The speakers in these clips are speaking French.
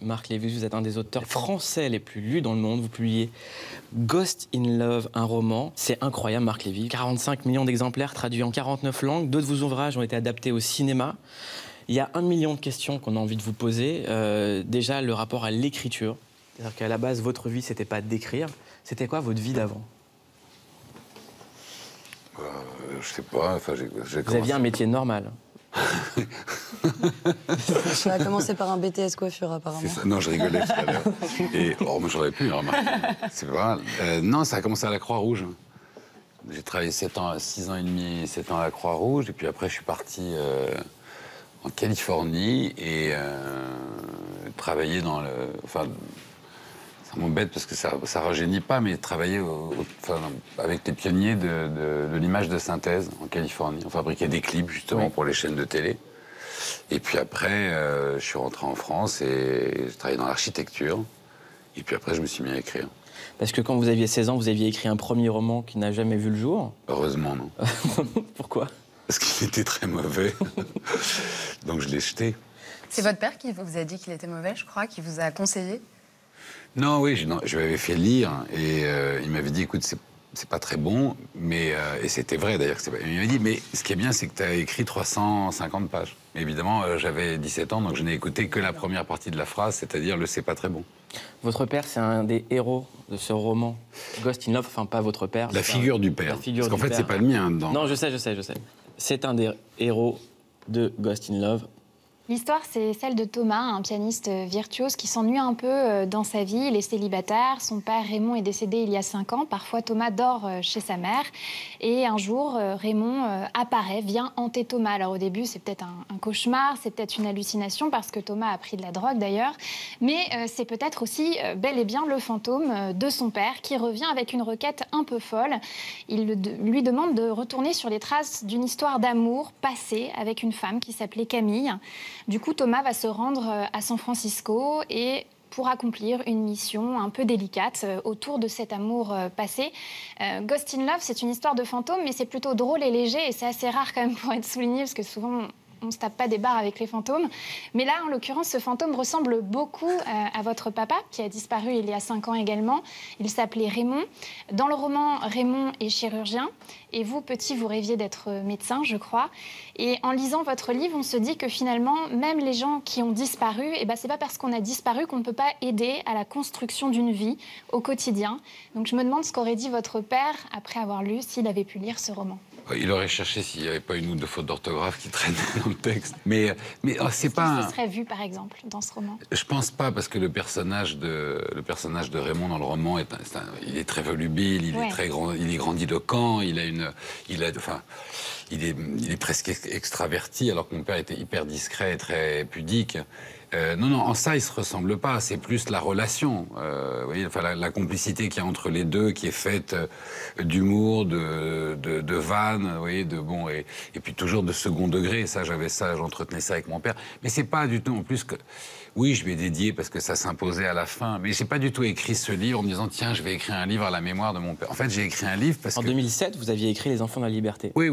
Marc Lévy, vous êtes un des auteurs français les plus lus dans le monde. Vous publiez Ghost in Love, un roman. C'est incroyable, Marc Lévy. 45 millions d'exemplaires traduits en 49 langues. D'autres de vos ouvrages ont été adaptés au cinéma. Il y a 1 million de questions qu'on a envie de vous poser. Déjà, le rapport à l'écriture. C'est-à-dire qu'à la base, votre vie, c'était pas d'écrire. C'était quoi votre vie d'avant? Je sais pas. Enfin, vous aviez un métier normal. Ça a commencé par un BTS coiffure, apparemment. Ça. Non, je rigolais tout à l'heure. Et moi, j'aurais pu, remarquer. C'est pas mal. Non, ça a commencé à la Croix-Rouge. J'ai travaillé 6 ans et demi, 7 ans à la Croix-Rouge. Et puis après, je suis parti en Californie et travailler dans le... Enfin, ça m'embête parce que ça rajeunit pas, mais travailler avec les pionniers de l'image de synthèse en Californie. On fabriquait des clips, justement, pour les chaînes de télé. Et puis après, je suis rentré en France et j'ai travaillé dans l'architecture. Et puis après, je me suis mis à écrire. Parce que quand vous aviez 16 ans, vous aviez écrit un premier roman qui n'a jamais vu le jour. Heureusement, non. Pourquoi? Parce qu'il était très mauvais. Donc je l'ai jeté. C'est votre père qui vous a dit qu'il était mauvais, je crois, qui vous a conseillé? Non, oui, je lui avais fait lire et il m'avait dit, écoute, c'est pas très bon, mais... et c'était vrai, d'ailleurs. Il m'avait dit, mais ce qui est bien, c'est que tu as écrit 350 pages. Mais évidemment, j'avais 17 ans, donc je n'ai écouté que la première partie de la phrase, c'est-à-dire le « c'est pas très bon ». Votre père, c'est un des héros de ce roman, Ghost in Love, enfin pas votre père. La figure du père. Parce qu'en fait, c'est pas le mien dedans. Non, je sais. C'est un des héros de Ghost in Love. L'histoire, c'est celle de Thomas, un pianiste virtuose qui s'ennuie un peu dans sa vie. Il est célibataire. Son père Raymond est décédé il y a 5 ans. Parfois, Thomas dort chez sa mère. Et un jour, Raymond apparaît, vient hanter Thomas. Alors au début, c'est peut-être un cauchemar, c'est peut-être une hallucination parce que Thomas a pris de la drogue d'ailleurs. Mais c'est peut-être aussi bel et bien le fantôme de son père qui revient avec une requête un peu folle. Il lui demande de retourner sur les traces d'une histoire d'amour passée avec une femme qui s'appelait Camille. Du coup, Thomas va se rendre à San Francisco et pour accomplir une mission un peu délicate autour de cet amour passé. Ghost in Love, c'est une histoire de fantôme, mais c'est plutôt drôle et léger, et c'est assez rare quand même pour être souligné, parce que souvent, on ne se tape pas des barres avec les fantômes. Mais là, en l'occurrence, ce fantôme ressemble beaucoup à votre papa, qui a disparu il y a 5 ans également. Il s'appelait Raymond. Dans le roman, Raymond est chirurgien. Et vous, petit, vous rêviez d'être médecin, je crois. Et en lisant votre livre, on se dit que finalement, même les gens qui ont disparu, eh ben, c'est pas parce qu'on a disparu qu'on ne peut pas aider à la construction d'une vie au quotidien. Donc je me demande ce qu'aurait dit votre père après avoir lu, s'il avait pu lire ce roman. Il aurait cherché s'il n'y avait pas une ou deux fautes d'orthographe qui traînaient dans le texte. Mais c'est pas... Ce serait vu, par exemple, dans ce roman. Je pense pas, parce que le personnage de Raymond dans le roman, il est très volubile, il est très grand, il est grandiloquent, il est presque extraverti, alors que mon père était hyper discret et très pudique. Non, en ça, ils ne se ressemblent pas. C'est plus la relation, vous voyez, enfin, la complicité qu'il y a entre les deux, qui est faite d'humour, de vannes, vous voyez, et puis toujours de second degré. Ça, j'entretenais ça avec mon père. Mais c'est pas du tout, en plus, que... Oui, je lui ai dédié parce que ça s'imposait à la fin, mais j'ai pas du tout écrit ce livre en me disant, tiens, je vais écrire un livre à la mémoire de mon père. En fait, j'ai écrit un livre parce que... En 2007, vous aviez écrit Les Enfants de la Liberté. Oui,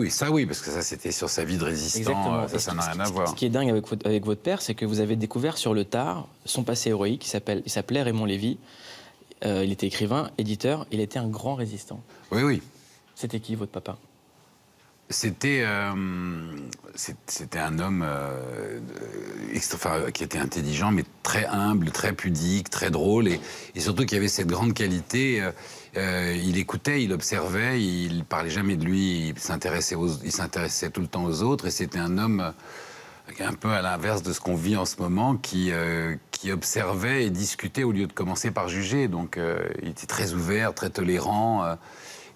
parce que ça, c'était sur sa vie de résistant. Exactement. Ça n'a rien à voir. Ce qui est dingue avec votre père, c'est que vous avez découvert sur le tard son passé héroïque. Il s'appelait Raymond Lévy. Il était écrivain, éditeur. Il était un grand résistant. Oui. C'était qui, votre papa? C'était un homme qui était intelligent, mais très humble, très pudique, très drôle, et surtout qui avait cette grande qualité. Il écoutait, il observait, il parlait jamais de lui, il s'intéressait tout le temps aux autres, et c'était un homme un peu à l'inverse de ce qu'on vit en ce moment, qui observait et discutait au lieu de commencer par juger. Donc il était très ouvert, très tolérant,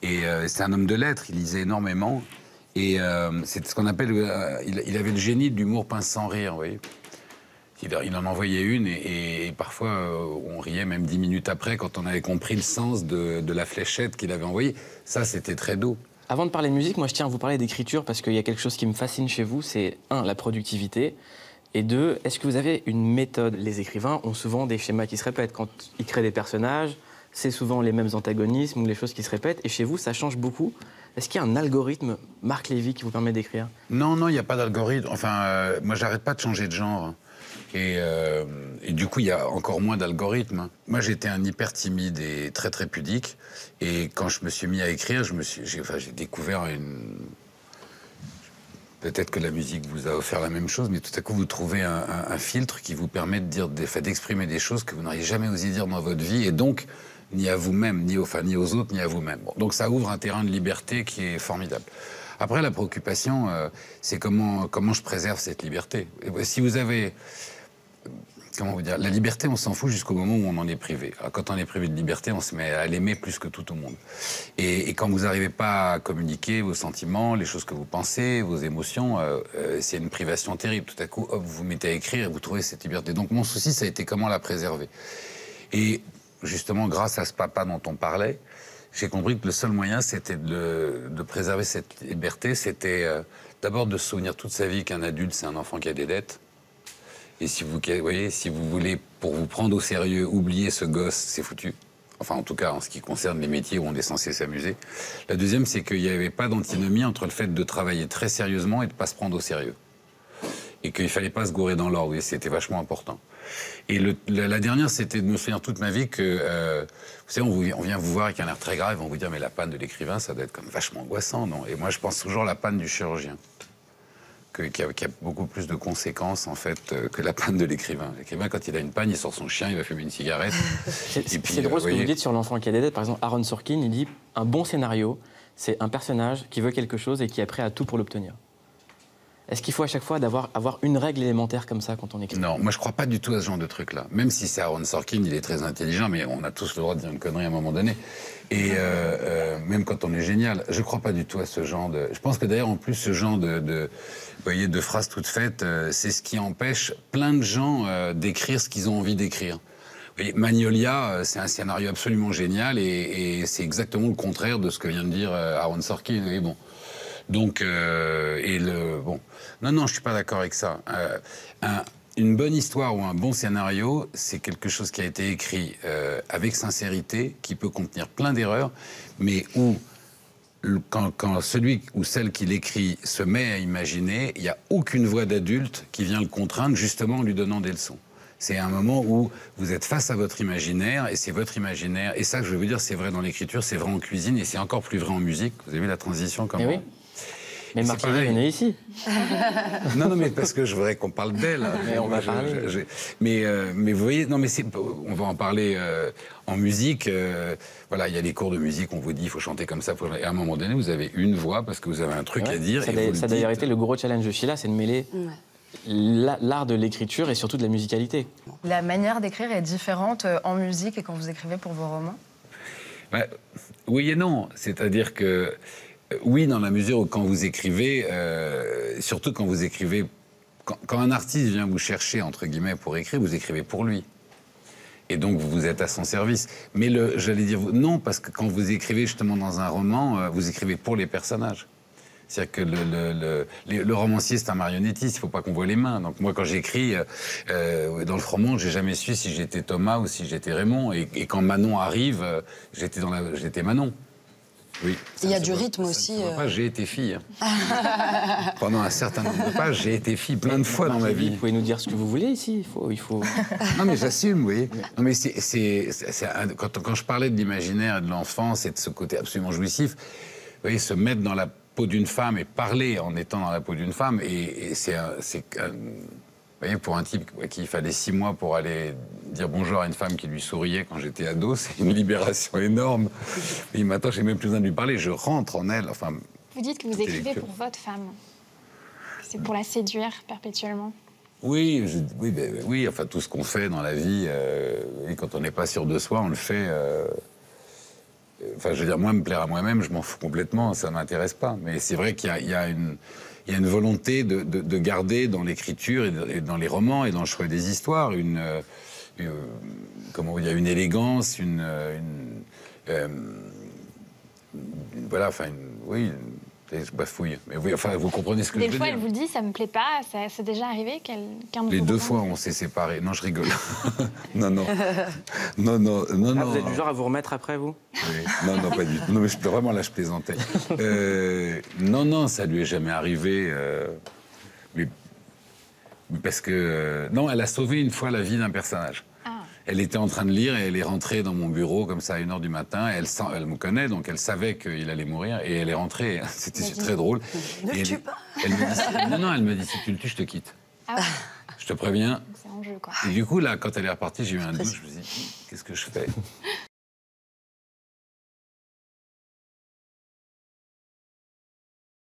et c'est un homme de lettres, il lisait énormément. Et c'est ce qu'on appelle... il avait le génie de l'humour pince sans rire, vous voyez. Il en envoyait une et parfois on riait même 10 minutes après quand on avait compris le sens de la fléchette qu'il avait envoyée. Ça, c'était très doux. Avant de parler de musique, moi je tiens à vous parler d'écriture parce qu'il y a quelque chose qui me fascine chez vous, c'est 1, la productivité, et 2, est-ce que vous avez une méthode? Les écrivains ont souvent des schémas qui se répètent. Quand ils créent des personnages, c'est souvent les mêmes antagonismes ou les choses qui se répètent, et chez vous, ça change beaucoup. Est-ce qu'il y a un algorithme, Marc Lévy, qui vous permet d'écrire? Non, il n'y a pas d'algorithme. Enfin, moi, j'arrête pas de changer de genre. Et du coup, il y a encore moins d'algorithmes. Moi, j'étais un hyper timide et très, très pudique. Et quand je me suis mis à écrire, j'ai découvert une... Peut-être que la musique vous a offert la même chose, mais tout à coup, vous trouvez un filtre qui vous permet d'exprimer des choses que vous n'auriez jamais osé dire dans votre vie, et donc, ni à vous-même, ni aux autres, ni à vous-même. Bon, donc ça ouvre un terrain de liberté qui est formidable. Après, la préoccupation, c'est comment je préserve cette liberté. Si vous avez... Comment vous dire? La liberté, on s'en fout jusqu'au moment où on en est privé. Alors, quand on est privé de liberté, on se met à l'aimer plus que tout au monde. Et quand vous n'arrivez pas à communiquer vos sentiments, les choses que vous pensez, vos émotions, c'est une privation terrible. Tout à coup, hop, vous vous mettez à écrire et vous trouvez cette liberté. Donc mon souci, ça a été comment la préserver. Et justement, grâce à ce papa dont on parlait, j'ai compris que le seul moyen, c'était de préserver cette liberté. C'était d'abord de se souvenir toute sa vie qu'un adulte, c'est un enfant qui a des dettes. Et si vous voulez, pour vous prendre au sérieux, oublier ce gosse, c'est foutu. Enfin, en tout cas, en ce qui concerne les métiers où on est censé s'amuser. La deuxième, c'est qu'il n'y avait pas d'antinomie entre le fait de travailler très sérieusement et de ne pas se prendre au sérieux. Et qu'il ne fallait pas se gourer dans l'ordre, et c'était vachement important. Et la dernière, c'était de me souvenir toute ma vie que, vous savez, on vient vous voir avec un air très grave, on vous dit, mais la panne de l'écrivain, ça doit être comme vachement angoissant, non? Et moi, je pense toujours à la panne du chirurgien. Qui a beaucoup plus de conséquences, en fait, que la panne de l'écrivain. L'écrivain, quand il a une panne, il sort son chien, il va fumer une cigarette. C'est drôle ce que vous dites sur l'enfant qui a des dettes. Par exemple, Aaron Sorkin, il dit « Un bon scénario, c'est un personnage qui veut quelque chose et qui est prêt à tout pour l'obtenir ». Est-ce qu'il faut à chaque fois avoir une règle élémentaire comme ça quand on écrit? Non, moi je crois pas du tout à ce genre de truc-là. Même si c'est Aaron Sorkin, il est très intelligent, mais on a tous le droit de dire une connerie à un moment donné. Et même quand on est génial, je crois pas du tout à ce genre de... Je pense que d'ailleurs, en plus, ce genre vous voyez, de phrases toutes faites, c'est ce qui empêche plein de gens d'écrire ce qu'ils ont envie d'écrire. Vous voyez, Magnolia, c'est un scénario absolument génial et c'est exactement le contraire de ce que vient de dire Aaron Sorkin. Et bon... Donc, bon. Non, je suis pas d'accord avec ça. Une bonne histoire ou un bon scénario, c'est quelque chose qui a été écrit avec sincérité, qui peut contenir plein d'erreurs, mais où, quand celui ou celle qui l'écrit se met à imaginer, il n'y a aucune voix d'adulte qui vient le contraindre, justement en lui donnant des leçons. C'est un moment où vous êtes face à votre imaginaire, et c'est votre imaginaire. Et ça, que je veux vous dire, c'est vrai dans l'écriture, c'est vrai en cuisine, et c'est encore plus vrai en musique. Vous avez vu la transition comment... Oui. Mais Marc Lévy est né ici. Non, mais parce que je voudrais qu'on parle d'elle. Mais on va parler. Mais vous voyez, non, mais on va en parler en musique. Voilà, il y a les cours de musique, on vous dit il faut chanter comme ça. Et à un moment donné, vous avez une voix parce que vous avez un truc à dire. Ça a d'ailleurs été le gros challenge de Sheila, c'est de mêler l'art de l'écriture et surtout de la musicalité. La manière d'écrire est différente en musique et quand vous écrivez pour vos romans? Oui et non. C'est-à-dire que... Oui, dans la mesure où quand vous écrivez, surtout quand vous écrivez... Quand un artiste vient vous chercher, entre guillemets, pour écrire, vous écrivez pour lui. Et donc, vous êtes à son service. Mais j'allais dire non, parce que quand vous écrivez justement dans un roman, vous écrivez pour les personnages. C'est-à-dire que le romancier, c'est un marionnettiste, il ne faut pas qu'on voit les mains. Donc moi, quand j'écris, dans le roman, j'ai jamais su si j'étais Thomas ou si j'étais Raymond. Et quand Manon arrive, j'étais Manon. Oui. Il y a du rythme aussi. J'ai été fille. Pendant un certain nombre de pages, j'ai été fille plein de fois dans ma vie. Vous pouvez nous dire ce que vous voulez ici. Il faut... Non, mais j'assume, oui. Non, mais quand je parlais de l'imaginaire et de l'enfance et de ce côté absolument jouissif, vous voyez, se mettre dans la peau d'une femme et parler en étant dans la peau d'une femme, et vous voyez, pour un type à qui il fallait 6 mois pour aller dire bonjour à une femme qui lui souriait quand j'étais ado, c'est une libération énorme. Et maintenant, j'ai même plus besoin de lui parler, je rentre en elle. Enfin, vous dites que vous écrivez pour votre femme. C'est pour la séduire perpétuellement. Oui, enfin, tout ce qu'on fait dans la vie, et quand on n'est pas sûr de soi, on le fait... Enfin, je veux dire, moi, me plaire à moi-même, je m'en fous complètement, ça ne m'intéresse pas. Mais c'est vrai qu'il y a une volonté de garder dans l'écriture et dans les romans et dans le choix des histoires comment dire, une élégance, voilà, enfin, oui, je bafouille. Mais oui, enfin, vous comprenez ce que je veux dire. Des fois, elle vous le dit, ça me plaît pas, c'est déjà arrivé qu'un de Les vos 2 romans... fois, on s'est séparés. Non, je rigole. non. Vous êtes du genre à vous remettre après, vous? Oui. Non, pas du tout. Non, mais vraiment, là, je plaisantais. Non, ça lui est jamais arrivé. parce que... non, elle a sauvé une fois la vie d'un personnage. Elle était en train de lire et elle est rentrée dans mon bureau comme ça à 1h du matin. Elle me connaît, donc elle savait qu'il allait mourir et elle est rentrée. C'était très drôle. Ne le tue pas. Elle me dit, non, elle me dit, si tu le tues, je te quitte. Ah ouais. Je te préviens. C'est en jeu, quoi. Et du coup, là, quand elle est repartie, j'ai eu un doute. Je me suis dit, qu'est-ce que je fais?